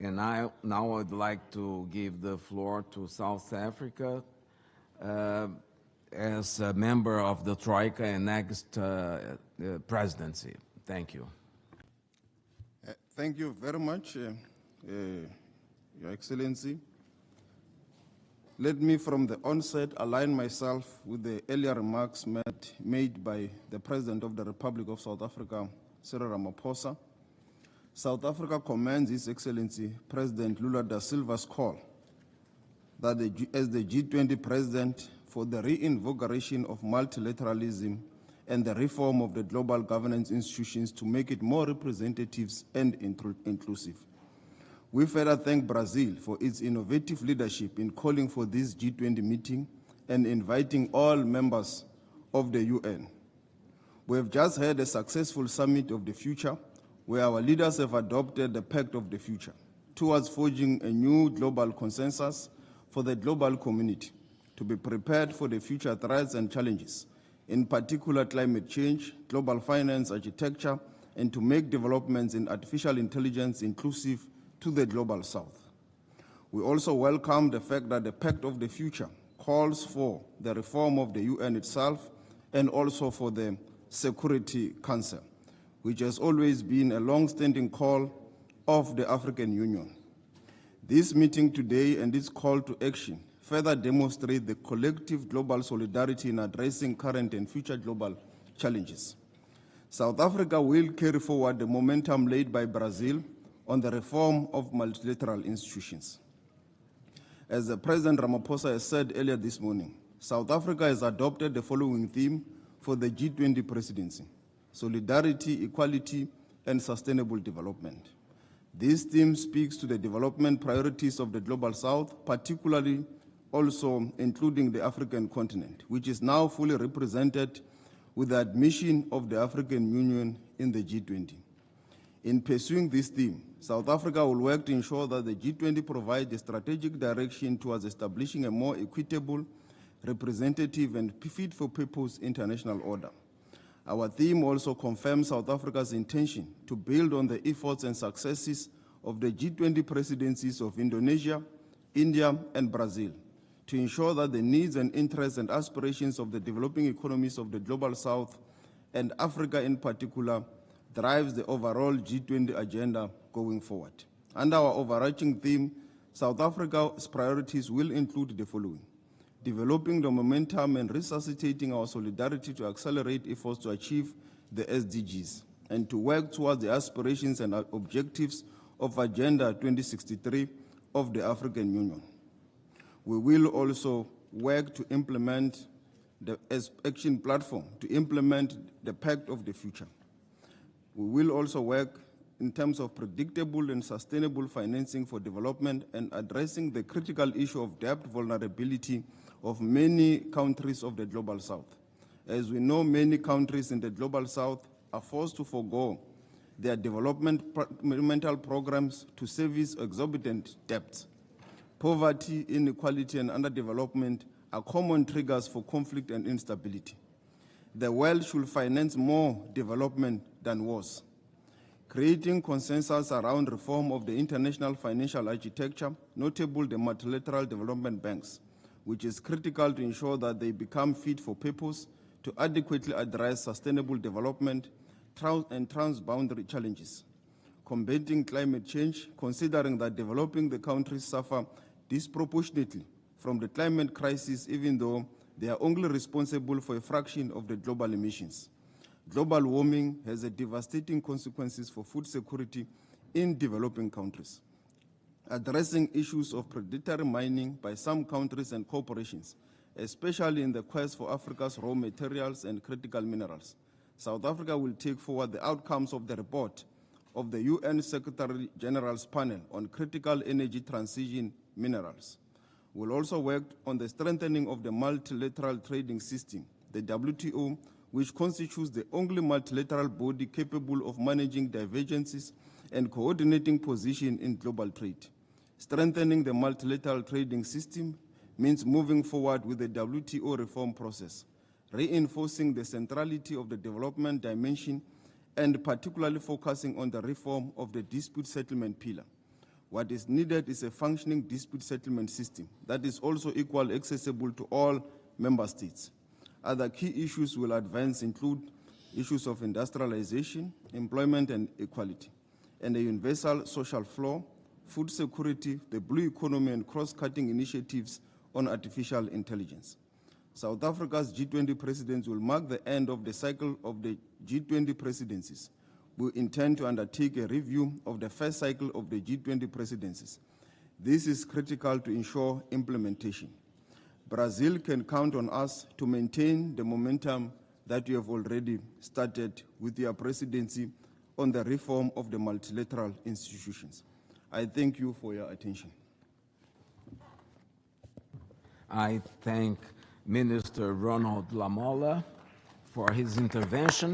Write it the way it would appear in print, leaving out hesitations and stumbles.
And now I'd like to give the floor to South Africa as a member of the Troika and next presidency. Thank you. Thank you very much, Your Excellency. Let me from the onset align myself with the earlier remarks made by the President of the Republic of South Africa, Cyril Ramaphosa. South Africa commends His Excellency President Lula da Silva's call that as the G20 President for the reinvigoration of multilateralism and the reform of the global governance institutions to make it more representative and inclusive. We further thank Brazil for its innovative leadership in calling for this G20 meeting and inviting all members of the UN. We have just had a successful summit of the future where our leaders have adopted the Pact of the Future towards forging a new global consensus for the global community to be prepared for the future threats and challenges, in particular climate change, global finance architecture, and to make developments in artificial intelligence inclusive to the global south. We also welcome the fact that the Pact of the Future calls for the reform of the UN itself and also for the Security Council, which has always been a long-standing call of the African Union. This meeting today and this call to action further demonstrate the collective global solidarity in addressing current and future global challenges. South Africa will carry forward the momentum laid by Brazil on the reform of multilateral institutions. As President Ramaphosa has said earlier this morning, South Africa has adopted the following theme for the G20 presidency: solidarity, equality, and sustainable development. This theme speaks to the development priorities of the Global South, particularly also including the African continent, which is now fully represented with the admission of the African Union in the G20. In pursuing this theme, South Africa will work to ensure that the G20 provides a strategic direction towards establishing a more equitable, representative, and fit-for-purpose international order. Our theme also confirms South Africa's intention to build on the efforts and successes of the G20 presidencies of Indonesia, India, and Brazil to ensure that the needs and interests and aspirations of the developing economies of the Global South and Africa in particular drives the overall G20 agenda going forward. Under our overarching theme, South Africa's priorities will include the following: developing the momentum and resuscitating our solidarity to accelerate efforts to achieve the SDGs and to work towards the aspirations and objectives of Agenda 2063 of the African Union. We will also work to implement the action platform to implement the Pact of the Future. We will also work in terms of predictable and sustainable financing for development and addressing the critical issue of debt vulnerability of many countries of the Global South. As we know, many countries in the Global South are forced to forego their developmental programs to service exorbitant debts. Poverty, inequality, and underdevelopment are common triggers for conflict and instability. The world should finance more development than wars. Creating consensus around reform of the international financial architecture, notably the multilateral development banks, which is critical to ensure that they become fit for purpose to adequately address sustainable development and transboundary challenges. Combating climate change, considering that developing the countries suffer disproportionately from the climate crisis, even though they are only responsible for a fraction of the global emissions. Global warming has devastating consequences for food security in developing countries. Addressing issues of predatory mining by some countries and corporations, especially in the quest for Africa's raw materials and critical minerals. South Africa will take forward the outcomes of the report of the UN Secretary General's panel on critical energy transition minerals. We'll also work on the strengthening of the multilateral trading system, the WTO, which constitutes the only multilateral body capable of managing divergences and coordinating position in global trade. Strengthening the multilateral trading system means moving forward with the WTO reform process, reinforcing the centrality of the development dimension, and particularly focusing on the reform of the dispute settlement pillar. What is needed is a functioning dispute settlement system that is also equally accessible to all member states. Other key issues we'll advance include issues of industrialization, employment and equality, and a universal social floor, food security, the blue economy, and cross-cutting initiatives on artificial intelligence. South Africa's G20 presidency will mark the end of the cycle of the G20 presidencies. We intend to undertake a review of the first cycle of the G20 presidencies. This is critical to ensure implementation. Brazil can count on us to maintain the momentum that we have already started with your presidency on the reform of the multilateral institutions. I thank you for your attention. I thank Minister Ronald Lamola for his intervention.